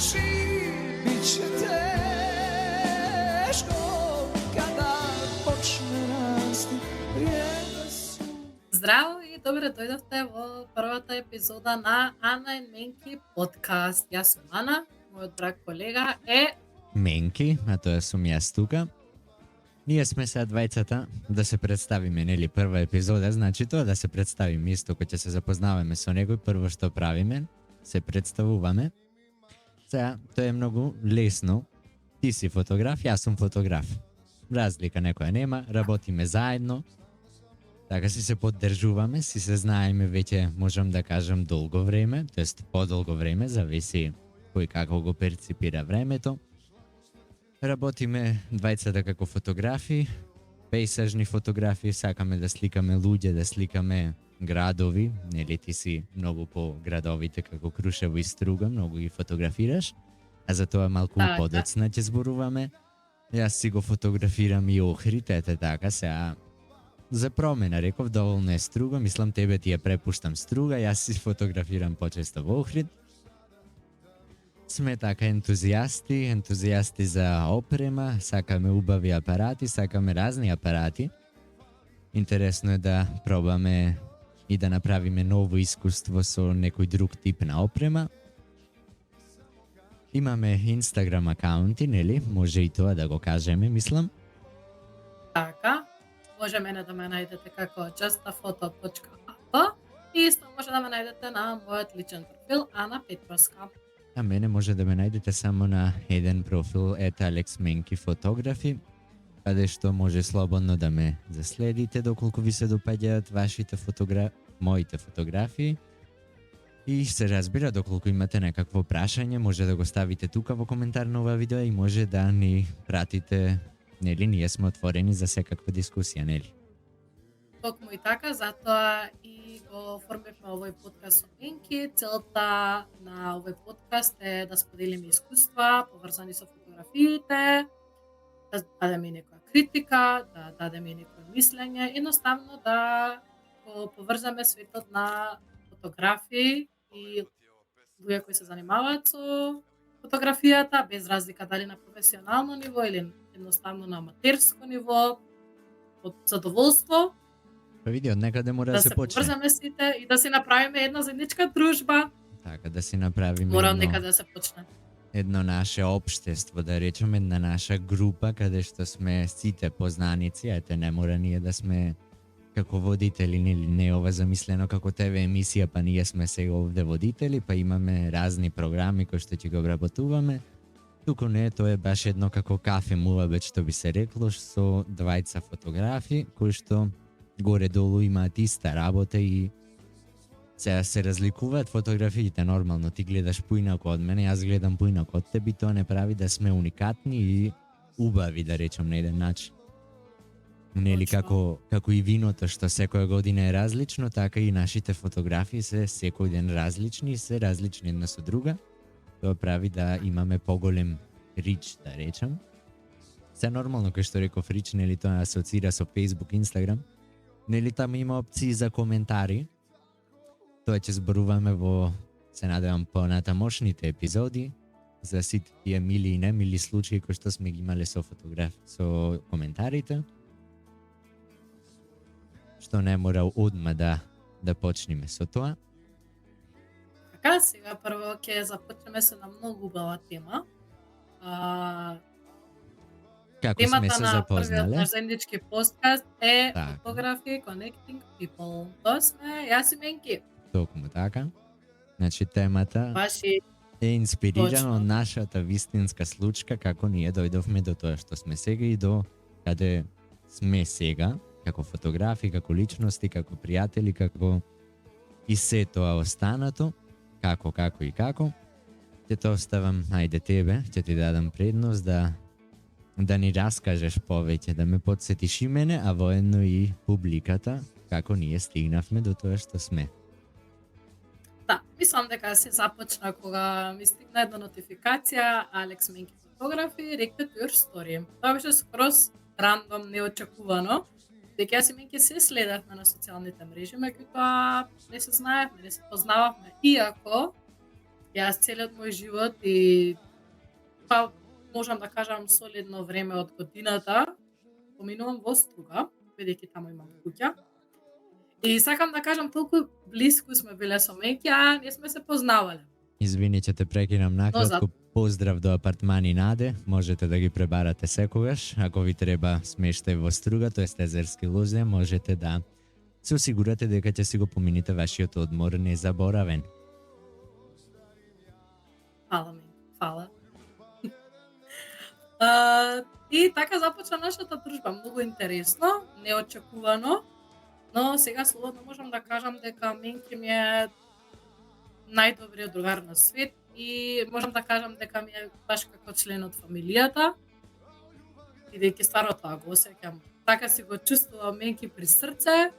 Biće teško kada počne rasti prijesu. Здраво и добре дојдовте во првата епизода на Ана и Менки подкаст. Јас сум Ана, мојот драг колега е Менки, а тоа сум јас тука. Ние сме сега двајцата да се представиме, нели, прва епизода, значи тоа да се представиме исто, кој ќе се запознаваме со некој, прво што правиме, се представуваме. Сега, тоа е многу лесно. Ти си фотограф, јас сум фотограф. Разлика некоја нема, работиме заедно. Така си се поддржуваме, си се знаеме веќе, можам да кажам, долго време, тоест подолго време, зависи кој како го перципира времето. Работиме двајцата како фотографи, пейсажни фотографии, сакаме да сликаме луѓе, да сликаме градови, нели ти си многу по градовите како Крушево и Струга, многу ги фотографираш, а за тоа малку Така. подоцна ќе зборуваме. Јас си го фотографирам и Охрид, ете така, сега за промена, реков, доволно е Струга, мислам тебе ти ја препуштам Струга, јас си фотографирам почесто во Охрид. Сме така ентузијасти за опрема, сакаме убави апарати, сакаме разни апарати. Интересно е да пробаме и да направиме ново искуство со некој друг тип на опрема. Имаме Instagram акаунти, нели? Може и тоа да го кажеме, мислам. така. Може мене да ме најдете како justaphoto.app и исто може да ме најдете на мојот личен профил Ана Петровска. А мене може да ме најдете само на еден профил, Alex Menki фотографи, каде што може слободно да ме заследите доколку ви се допаѓаат вашите моите фотографии. И се разбира, доколку имате некакво прашање, може да го ставите тука во коментар на ова видео и може да ни пратите, нели, ние сме отворени за секаква дискусија, нели? Токму и така, затоа и го оформивме овој подкаст со Менки. Целта на овој подкаст е да споделиме искуства поврзани со фотографиите, да дадеме некоја критика, да дадеме некој мислење, едноставно да го поврзаме светот на фотографии и луѓе кои се занимаваат со фотографијата, без разлика дали на професионално ниво или едноставно на аматерско ниво, од задоволство, Па види, од некаде мора да да се се почне. поврзаме сите и да си направиме една заедничка дружба. Така, да си направиме Мора од едно, некаде да се почне. едно наше општество, да речеме, една наша група, каде што сме сите познаници, ете, не мора ние да сме како водители, нели, не е ова замислено како ТВ емисија, па ние сме сега овде водители, па имаме разни програми кои што ќе го обработуваме. Туку не, тоа е баш едно како кафе муабет, што би се рекло, со двајца фотографи, кои што горе-долу имаат иста работа и сега се разликуваат фотографиите, нормално, ти гледаш поинако од мене, јас гледам поинако од тебе, тоа не прави да сме уникатни и убави, да речем, на еден начин. Нели, Точно. како и виното што секоја година е различно, така и нашите фотографии се секој ден различни и се различни една со друга. Тоа прави да имаме поголем рич, да речем. Се нормално, кој што реков рич, нели, тоа асоцира со Facebook, Instagram. Нели, таму има опции за коментари. Тоа ќе зборуваме во, се надевам, понатамошните епизоди за сите тие мили и немили случаи кои што сме ги имале со со коментарите. Што не мора одма да почнеме со тоа. Така, сега прво ќе започнеме со една многу убава тема. Како сме Темата се на првиот запознале? наш заеднички подкаст е Така. Photography Connecting People. Тоа сме јас и Менки. Токму така. Значи темата Ваши е инспирирана Точно. од нашата вистинска случка, како ние дојдовме до тоа што сме сега и до каде сме сега, како фотографи, како личности, како пријатели, како и се тоа останато, како и како. Ќе те оставам, ајде тебе, ќе ти дадам предност да ни раскажеш повеќе, да ме подсетиш и мене, а воедно и публиката, како ние стигнавме до тоа што сме. Да, мислам дека се започна кога ми стигна една нотификација Alex Menki фотографи, ректе your story. Тоа беше скроз рандом, неочекувано. Дека јас и Менки се следевме на социјалните мрежи, меѓутоа не се знаевме, не се познававме. Иако Јас целиот мој живот и па можам да кажам солидно време од годината поминувам во Струга, бидејќи таму имам куќа. И сакам да кажам толку блиску сме биле со Меки, а не сме се познавале. Извини, ќе те прекинам накратко. Поздрав до апартмани Наде, можете да ги пребарате секогаш. Ако ви треба смештај во Струга, тоест Езерски лузе, можете да се осигурате дека ќе си го помините вашиот одмор незаборавен. Фала ми, фала. И така започна нашата дружба, многу интересно, неочекувано, но сега слободно можам да кажам дека Менки ми е најдобриот другар на свет и можам да кажам дека ми е баш како член од фамилијата, бидејќи стварно тоа го осеќам. Така си го чувствувам Менки при срце,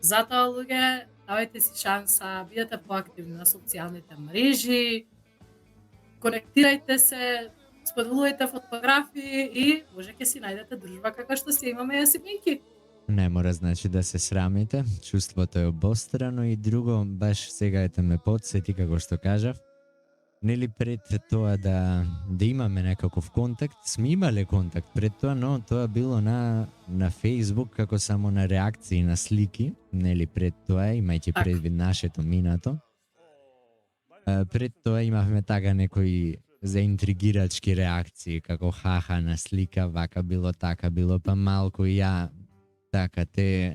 затоа луѓе, давајте си шанса, бидете поактивни на социјалните мрежи, конектирајте се, споделувајте фотографии и може ќе си најдете дружба како што си имаме јас и Менки. Не мора значи да се срамите, чувството е обострано и друго, баш сега ете ме подсети како што кажав. Нели пред тоа да имаме некаков контакт, сме имале контакт пред тоа, но тоа било на Facebook како само на реакции на слики, нели пред тоа, имајќи предвид нашето минато. Пред тоа имавме така некои заинтригирачки реакции, како хаха на слика, вака било, така било, па малку и ја, така,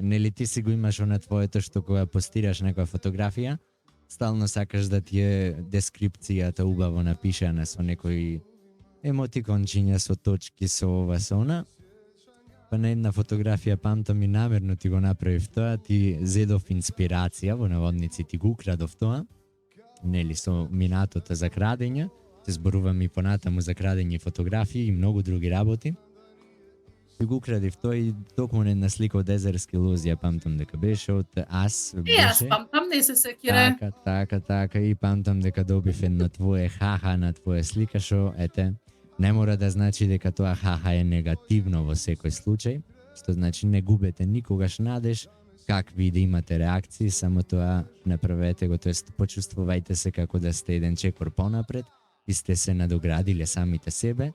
нели ти си го имаш на твоето што кога постираш некоја фотографија, стално сакаш да ти е дескрипцијата убаво напишана со некои емотикончиња, со точки, со ова, со она. Па на една фотографија памтам и намерно ти го направив тоа, ти зедов инспирација, во наводници ти го украдов тоа, нели со минатото за крадење, се зборувам и понатаму за крадење фотографии и многу други работи. И го украдив тој и токму една слика од Езерски лузи, ја памтам дека беше од Ас. Јас памтам, не се секире. Така, и памтам дека добив едно твое хаха на твоја слика, шо, ете, не мора да значи дека тоа хаха е негативно во секој случај, што значи не губете никогаш надеж, какви да имате реакции, само тоа направете го, тоест почувствувајте се како да сте еден чекор понапред и сте се надоградиле самите себе.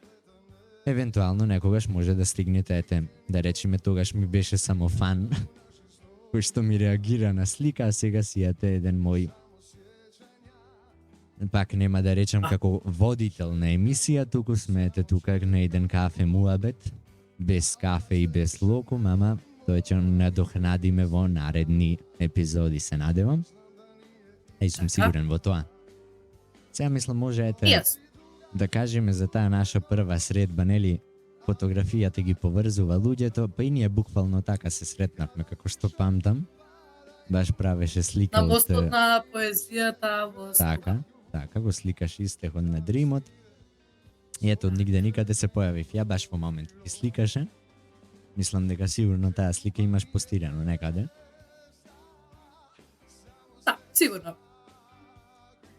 Евентуално некогаш може да стигнете, ете, да речеме тогаш ми беше само фан, кој што ми реагира на слика, а сега си ете еден мој, пак нема да речам како водител на емисија, туку сме ете тука на еден кафе муабет, без кафе и без локум, ама тој ќе надохнадиме во наредни епизоди, се надевам. И сум сигурен во тоа. Сега мислам може ете да кажеме за таа наша прва средба, нели, фотографијата ги поврзува луѓето, па и ние буквално така се сретнавме, како што памтам. Баш правеше слика на мостот на поезијата во Струга. Така, го сликаш истехот на Дримот. И ето, од нигде никаде се појавив. Ја баш во моментот ти сликаше. Мислам дека сигурно таа слика имаш постирано некаде. Да, сигурно.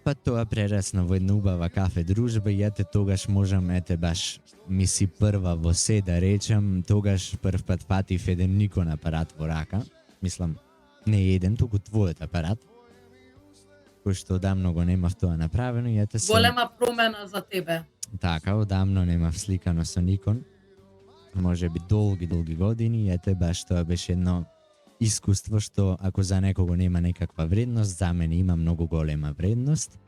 Па тоа прерасна во една убава кафе дружба и ете тогаш можам, ете баш миси прва во се да речам, тогаш прв пат фатив еден Никон апарат во рака. Мислам, не еден, туку твојот апарат. Кој што одамно го немав тоа направено и ете се... Голема промена за тебе. Така, одамно немав сликано со Никон. Може би долги години и ете баш тоа беше едно искуство што ако за некого нема некаква вредност, за мене има многу голема вредност.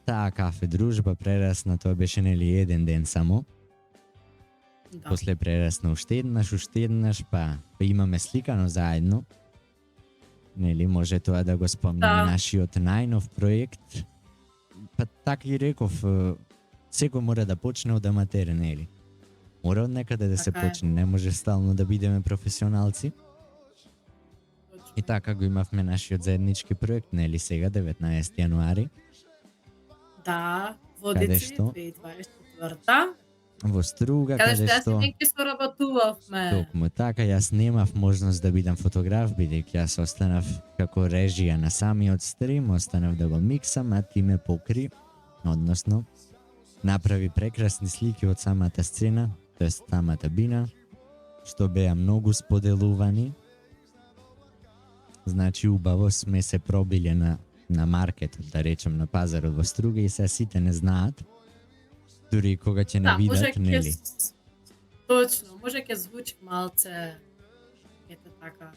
Таа кафе дружба прерасна, тоа беше нели еден ден само. Да. После прерасна уште еднаш, па имаме сликано заедно. Нели може тоа да го спомнеме нашиот најнов проект. Па така и реков, секој мора да почне од аматер, нели? Мора од некаде да се почне, не може стално да бидеме професионалци. И така го имавме нашиот заеднички проект, нели сега, 19 јануари. Да, Водици, 2024. Во Струга, каде што јас и Менки соработувавме. Токму така, јас немав можност да бидам фотограф, бидејќи јас останав како режија на самиот стрим, останав да го миксам, а ти ме покри, односно, направи прекрасни слики од самата сцена, тоест самата бина, што беа многу споделувани. Значи убаво сме се пробиле на на маркетот, да речем, на пазарот во Струга и се сите не знаат, дури и кога ќе не Да, може видат, ќе нели? точно, може ќе звучи малце ете така,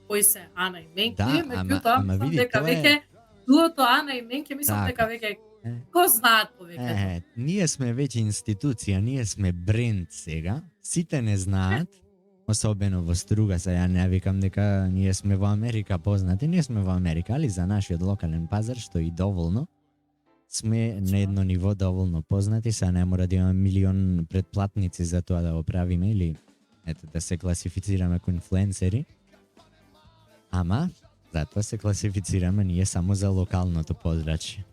кои се Ана и Менки, Да, меѓутоа ама мислам види, дека тоа е- веќе дуото Ана и Менки мислам Така. дека веќе Е. го знаат повеќе. Ние сме веќе институција, ние сме бренд сега, сите не знаат, особено во Струга, се ја не викам дека ние сме во Америка познати, ние сме во Америка, али за нашиот локален пазар, што и доволно, сме на едно ниво доволно познати, сега не мора да имаме милион предплатници за тоа да го правиме или ето да се класифицираме како инфлуенсери. Ама затоа се класифицираме ние само за локалното подрачје.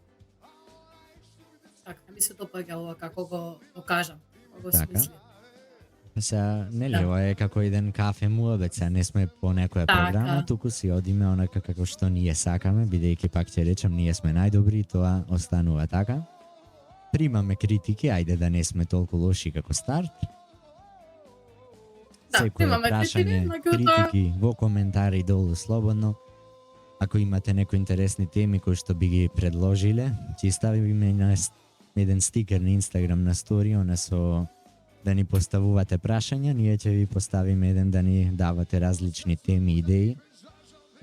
Така, ми се допаѓа ова како го кажам, како го Така. смисли. Сега, нели, Да. ова е како еден кафе муабет, сега не сме по некоја Така. програма, туку си одиме онака како што ние сакаме, бидејќи пак ќе речем, ние сме најдобри и тоа останува така. Примаме критики, ајде да не сме толку лоши како старт. Да, Секое примаме прашање, критики, меѓутоа- критики во коментари долу слободно. Ако имате некои интересни теми кои што би ги предложиле, ќе ставиме на еден стикер на Инстаграм на сториона со да ни поставувате прашања, ние ќе ви поставиме еден да ни давате различни теми, идеи.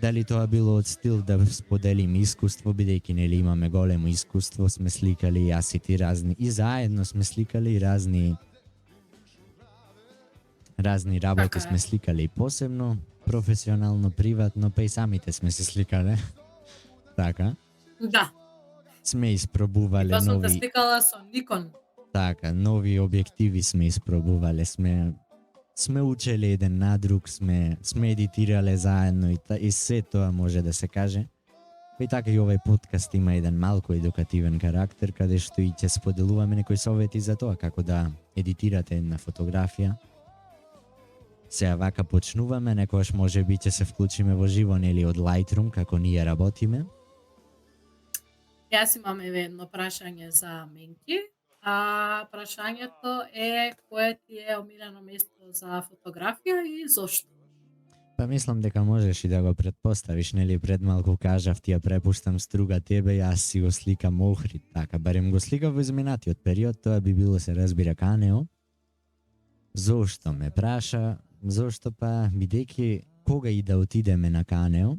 Дали тоа било од стил да споделиме искуство, бидејќи нели имаме големо искуство, сме сликали јас и ти разни, и заедно сме сликали и разни работи Така е. сме сликали и посебно, професионално, приватно, па и самите сме се сликале. Така, Да, сме испробувале тоа сум те нови, сликала со Никон. така, нови објективи сме испробувале, сме учеле еден на друг, сме едитирале заедно и се тоа може да се каже. Па и така и овој подкаст има еден малку едукативен карактер, каде што и ќе споделуваме некои совети за тоа како да едитирате една фотографија. Сега вака почнуваме, некојаш може би ќе се вклучиме во живо, нели, од Lightroom, како ние работиме. Јас имам еве едно прашање за Менки. Прашањето е кое ти е омилено место за фотографија и зошто? Па мислам дека можеш и да го предпоставиш, нели, пред малку кажав ти ја препуштам Струга тебе, јас си го сликам Охрид, така, барем го сликав во изминатиот период, тоа би било се разбира Канео. Зошто ме праша? Зошто па, бидејќи кога и да отидеме на Канео,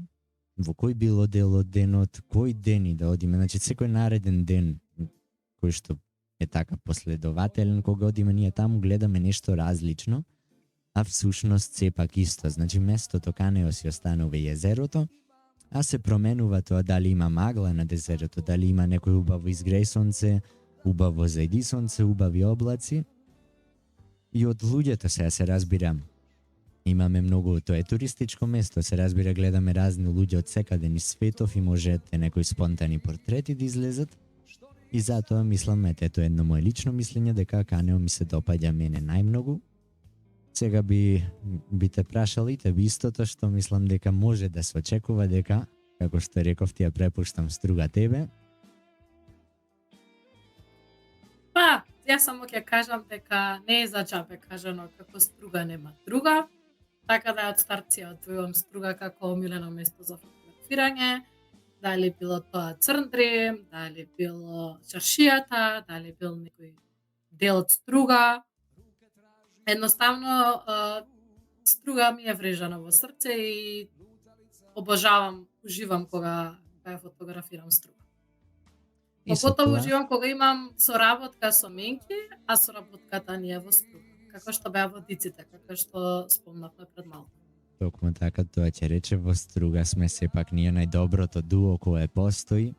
во кој било дел од денот, кој ден и да одиме, значи секој нареден ден кој што е така последователен, кога одиме ние таму гледаме нешто различно, а всушност сепак исто. Значи местото Канео си останува језерото, а се променува тоа дали има магла на дезерото, дали има некој убаво изгреј сонце, убаво зајди сонце, убави облаци. И од луѓето се разбирам. Имаме многу, тоа е туристичко место, се разбира, гледаме разни луѓе од секаде низ светов и можете некои спонтани портрети да излезат. И затоа мислам, ето едно моје лично мислење дека Канео ми се допаѓа мене најмногу. Сега би те прашал и тебе истото, што мислам дека може да се очекува дека, како што реков, ти ја препуштам Струга тебе. Па, јас само ќе кажам дека не е за џабе кажано како Струга нема друга, така да од старт си ја одвојувам Струга како омилено место за фотографирање, дали било тоа Црндрим, дали било чаршијата, дали бил некој дел од Струга. Едноставно, Струга ми е врежана во срце и обожавам, уживам кога ја фотографирам Струга. И со Поготово тоа- уживам кога имам соработка со Менки, а соработката ни е во Струга. Како што беа водиците, како што спомнавме пред малку. Токму така, тоа ќе рече, во Струга сме сепак ние најдоброто дуо кое постои.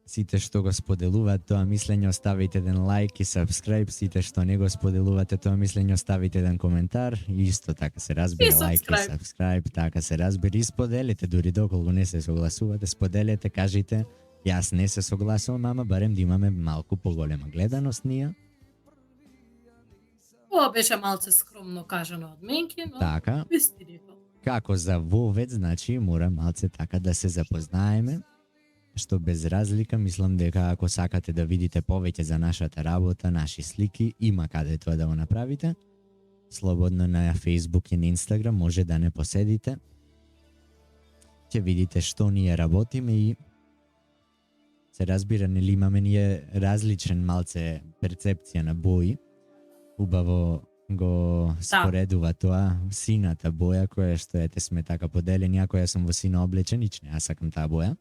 Сите што го споделуваат тоа мислење, оставите еден лайк и subscribe, сите што не го споделувате тоа мислење, оставите еден коментар и исто така се разбира, И лайк и subscribe. subscribe, така се разбира, и споделите, дури доколку не се согласувате, споделете, кажите, јас не се согласувам, ама барем да имаме малку поголема гледаност ние. Ова беше малце скромно кажано од Менки, но Така, вистинито. како за вовец, значи мора малце така да се запознаеме, што без разлика мислам дека ако сакате да видите повеќе за нашата работа, наши слики, има каде тоа да го направите. Слободно на Facebook и на Instagram може да не поседите. Ќе видите што ние работиме и се разбира, нели имаме ние различен малце перцепција на бои. Убаво го споредува тоа сината боја која што ете сме така поделени, ако ја сум во сино облечен, ич не, јас сакам таа боја.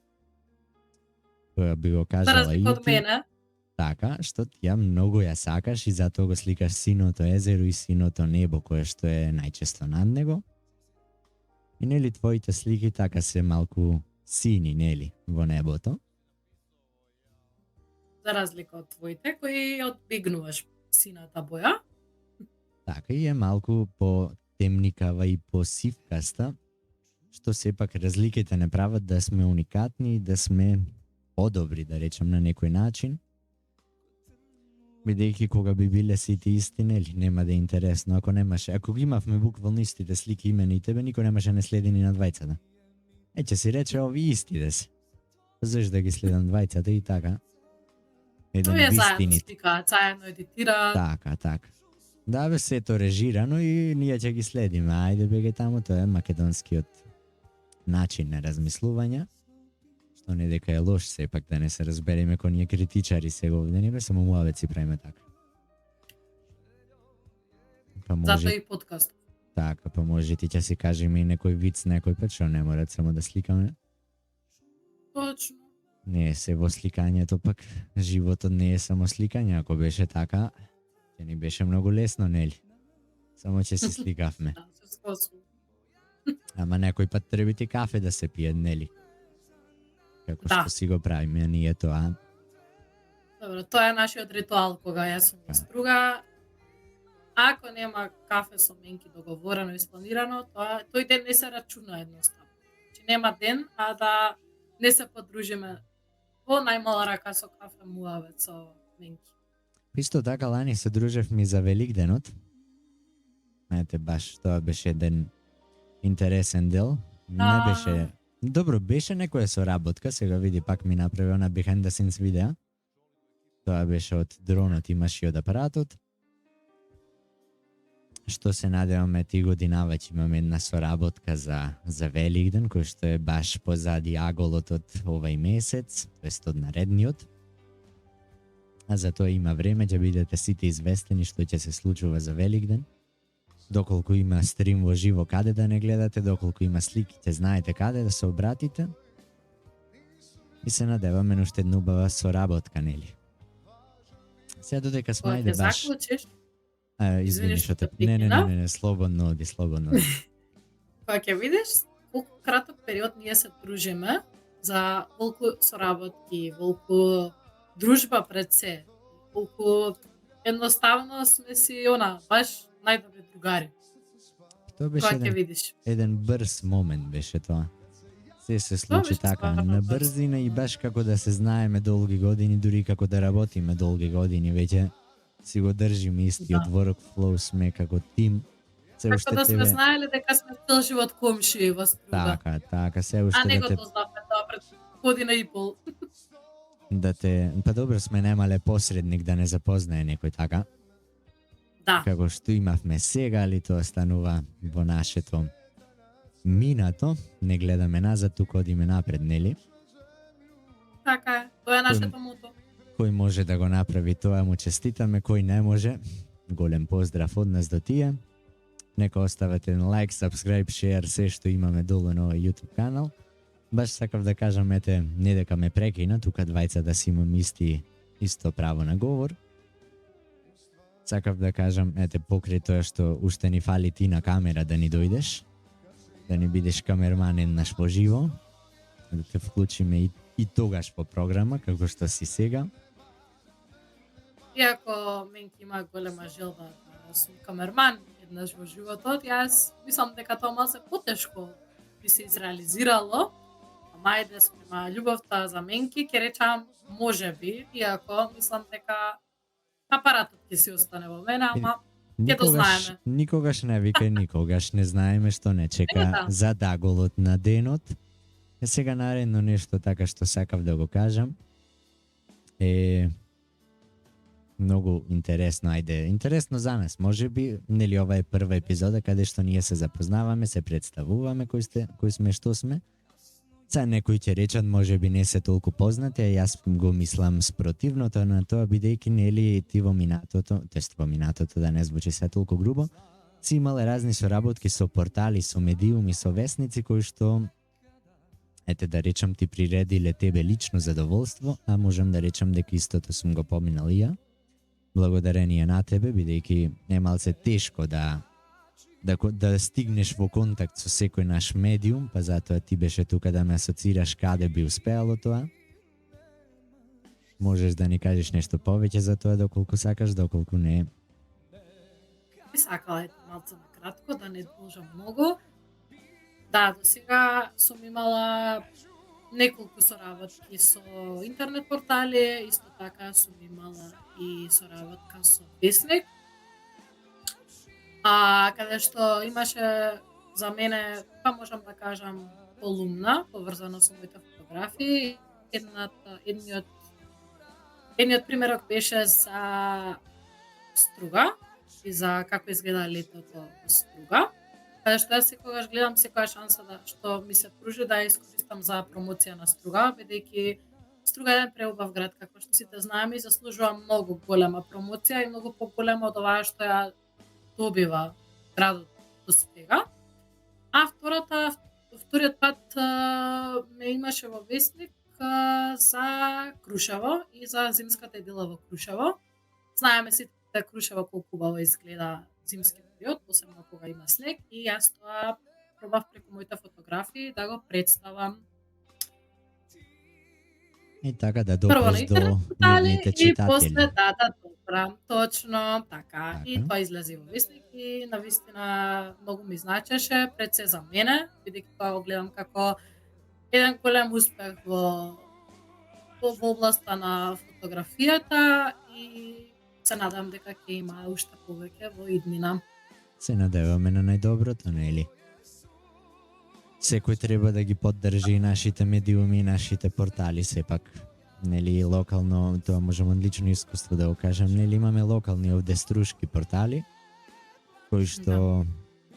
Која би го За кажала и разлика од ти. мене, Така, што ти ја многу ја сакаш и затоа го сликаш синото езеро и синото небо кое што е најчесто над него. И нели твоите слики така се малку сини, нели, во небото. за разлика од твоите, кои одбегнуваш сината боја. Така и е малку по-темникава и по-сивкаста, што сепак разликите не прават да сме уникатни и да сме подобри, да речем на некој начин. Бидејќи кога би биле сите исти, нели, нема да е интересно. Ако ги имавме буквално истите слики имени и тебе, никој немаше не следи ни на двајцата. Ќе си рече ови исти да се. Зашто да ги следам двајцата и така. Еден Овие заедно вистинит. сликаат, заедно едитираат. Така. Да бе, сето режирано и ние ќе ги следиме. Ајде беге таму, тоа е македонскиот начин на размислување. Што не дека е лош сепак да не се разбереме кој ние критичари сега овде, не бе само муавеци правиме така. Па може, Затоа и подкаст. така, па може ти ќе си кажеме и некој виц некој пат, што не мора само да сликаме. Точно. Не е се во сликањето, пак животот не е само сликање, ако беше така, ќе ни беше многу лесно, нели? Само ќе си сликавме. Да, се скосувам. Ама некој пат треба ти кафе да се пие, нели? Како Да. што си го правиме ние тоа. Добро, тоа е нашиот ритуал кога јас сум во струга. Ако нема кафе со менки договорено и спланирано, тој ден не се рачуна едноставно. Значи нема ден, а да не се подружиме во најмала рака со кафе муавет со менки. Исто така лани се дружевме за Великденот. Ете, баш тоа беше еден интересен дел. Не беше... Добро, беше некоја соработка, сега види пак ми направи она behind the scenes видеа. Тоа беше од дронот, имаш и од апаратот. Што се надеваме ти година веќе имаме една соработка за Великден, кој што е баш позади аголот од овај месец, тоест од наредниот. А за тоа има време, ќе бидете сите известени што ќе се случува за Великден. Доколку има стрим во живо каде да не гледате, доколку има слики, ќе знаете каде да се обратите. И се надеваме на уште една убава соработка, нели? Сега додека сме, Кога ајде ќе баш... заклучиш, Извини Извини што што те... те Не, слободно оди, слободно оди. кога ќе видиш колку краток период ние се дружиме за колку соработки, колку дружба пред се, колку едноставно сме си баш најдобри другари. Тоа беше Кога ќе еден, видиш. еден брз момент беше тоа. Се случи беше така стварно на брз. брзина и баш како да се знаеме долги години, дури како да работиме долги години, веќе си го држиме истиот workflow, сме како тим. Се Како уште да сме тебе... знаеле дека сме цел живот комшии во струга. Така, се А уште не да го те дознавме тоа пред година и пол. Па добро сме немале посредник да не запознае некој така, Да, како што имавме сега, али тоа станува во нашето минато, не гледаме назад, туку одиме напред, нели? така е. Тоа е нашето мото. Кој може да го направи тоа, му честитаме, кој не може, голем поздрав од нас до тие. Нека оставете лайк, subscribe, share, се што имаме долу на овој YouTube канал. Баш сакав да кажам, ете, не дека ме прекина, тука двајца да си имам исто право на говор. Сакав да кажам, ете, покрај тоа што уште ни фали ти на камера да ни дојдеш, да ни бидеш камерман еднаш по живо, да те вклучиме и тогаш по програма, како што си сега. Иако менки има голема желба да сум камерман еднаш во животот, јас мислам дека тоа малце потешко би се изреализирало. Ама ајде спрема љубовта за менки, ќе речам може би, иако мислам дека апаратот ќе си остане во мене, ама ќе го знаеме. Никогаш не викај никогаш, не знаеме што не чека Да. за даголот на денот. Сега наредно нешто така што сакав да го кажам е многу интересно, ајде, интересно за нас. Може би, нели ова е прва епизода каде што ние се запознаваме, се представуваме кои сме што сме. Са некои ќе речат можеби не се толку познати, а јас го мислам спротивното на тоа, бидејќи нели ти во минатото, тест во минатото да не звучи се толку грубо, си имале разни соработки со портали, со медиуми, со весници кои што ете да речам ти приредиле тебе лично задоволство, а можам да речам дека истото сум го поминал и ја. Благодарение на тебе, бидејќи е малце тешко да стигнеш во контакт со секој наш медиум, па затоа ти беше тука да ме асоцираш каде би успеало тоа. Можеш да ни кажеш нешто повеќе за тоа доколку сакаш, доколку не. Би сакала малце на кратко, да не должам многу. Да, до сега сум имала неколку соработки со интернет портали, исто така сум имала и соработка со весник. Каде што имаше за мене, па можам да кажам, колумна, поврзана со моите фотографии. Едниот примерок беше за Струга и за како изгледа летото во Струга. Каде што јас секогаш гледам секоја шанса што ми се пружи да ја искористам за промоција на Струга, бидејќи Струга е еден преубав град, како што сите знаеме, и заслужува многу голема промоција и многу поголема од оваа што ја добива градот до сега. Вториот пат ме имаше во весник за Крушево и за зимската идила во Крушево. Знаеме сите Крушево колку убаво изгледа зимски период, посебно кога има снег, и јас тоа пробав преку моите фотографии да го представам И така да прво на допреш до интернет портали нивните и после читатели. да добра, точно така. И Така. тоа излезе во весник и навистина многу ми значеше, пред се за мене, бидејќи тоа го гледам како еден голем успех во областа на фотографијата и се надам дека ќе има уште повеќе во иднина. Се надеваме на најдоброто, нели? Секој треба да ги поддржи нашите медиуми, нашите портали, сепак. Нели, локално, тоа можам од лично искуство да го кажам, нели имаме локални овде струшки портали, кои што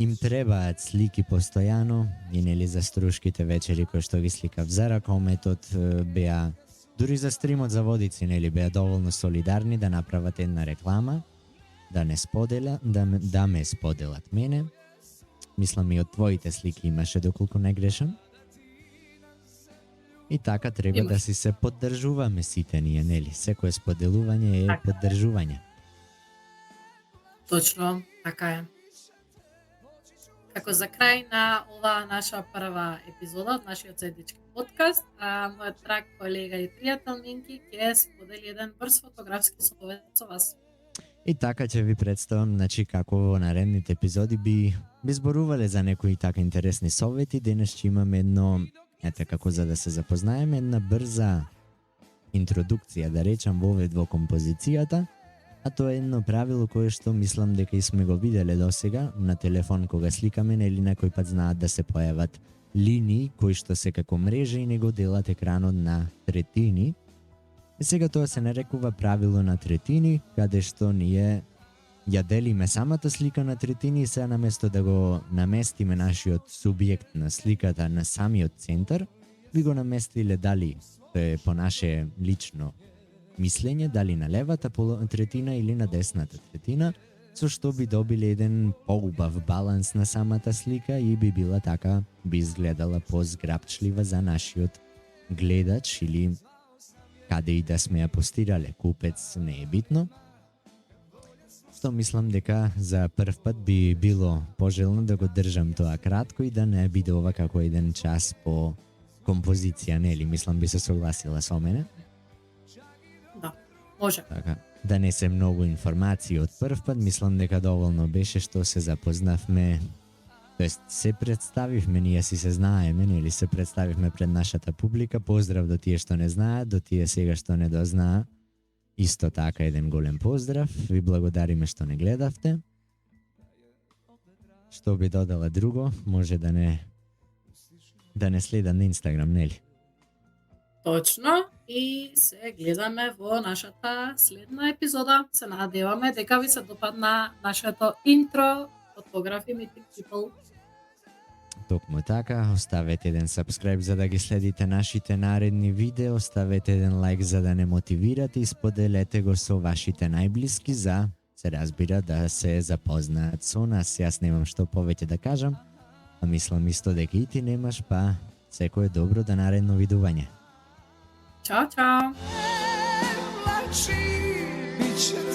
им требаат слики постојано, и нели за струшките вечери кои што ги сликав за ракометот беа, дури за стримот за водици, нели, беа доволно солидарни да направат една реклама, да не споделя, да ме споделат мене. Мислам и од твоите слики имаше, доколку не грешам. И така треба да си се поддржуваме сите ние, нели? Секое споделување е поддржување. Точно, така е. Како за крај на оваа наша прва епизода од нашиот заеднички подкаст, мојот драг колега и пријател Минки ќе сподели еден брз фотографски совет со вас. И така ќе ви представам, значи, како во наредните епизоди би зборувале за некои така интересни совети. Денес ќе имаме едно, ете како за да се запознаеме, една брза интродукција, да речам, вовед во композицијата, а тоа е едно правило кое што мислам дека и сме го виделе досега на телефон кога сликаме, нели некој пат знаат да се појават линии кои што се како мрежа и не го делат екранот на третини. И сега тоа се нарекува правило на третини, каде што ние ја делиме самата слика на третини и сега наместо да го наместиме нашиот субјект на сликата на самиот центар, би го наместиле дали тоа е по наше лично мислење, дали на левата третина или на десната третина, со што би добиле еден поубав баланс на самата слика и би била така, би изгледала позграпчлива за нашиот гледач или каде и да сме ја постирале, купец, не е битно. Што мислам дека за прв пат би било пожелно да го држам тоа кратко и да не биде ова како еден час по композиција, нели? Мислам би се согласила со мене. Да, може. Така, да не се многу информации од прв пат, мислам дека доволно беше што се запознавме, тоест се представивме, ние си се знаеме, нели се представивме пред нашата публика. Поздрав до тие што не знаат, до тие сега што не дознаа. Исто така еден голем поздрав, ви благодариме што не гледавте. Што би додала друго, може да не следам на Инстаграм, нели? Точно, и се гледаме во нашата следна епизода. Се надеваме дека ви се допадна нашето интро, фотографи Meeting People. Токму така, оставете еден subscribe за да ги следите нашите наредни видео, оставете еден лайк за да не мотивирате и споделете го со вашите најблиски за се разбира да се запознаат со нас. Јас немам што повеќе да кажам, а мислам исто дека и ти немаш, па секое добро до наредно видување. Ćao, čao! Mlači, bit će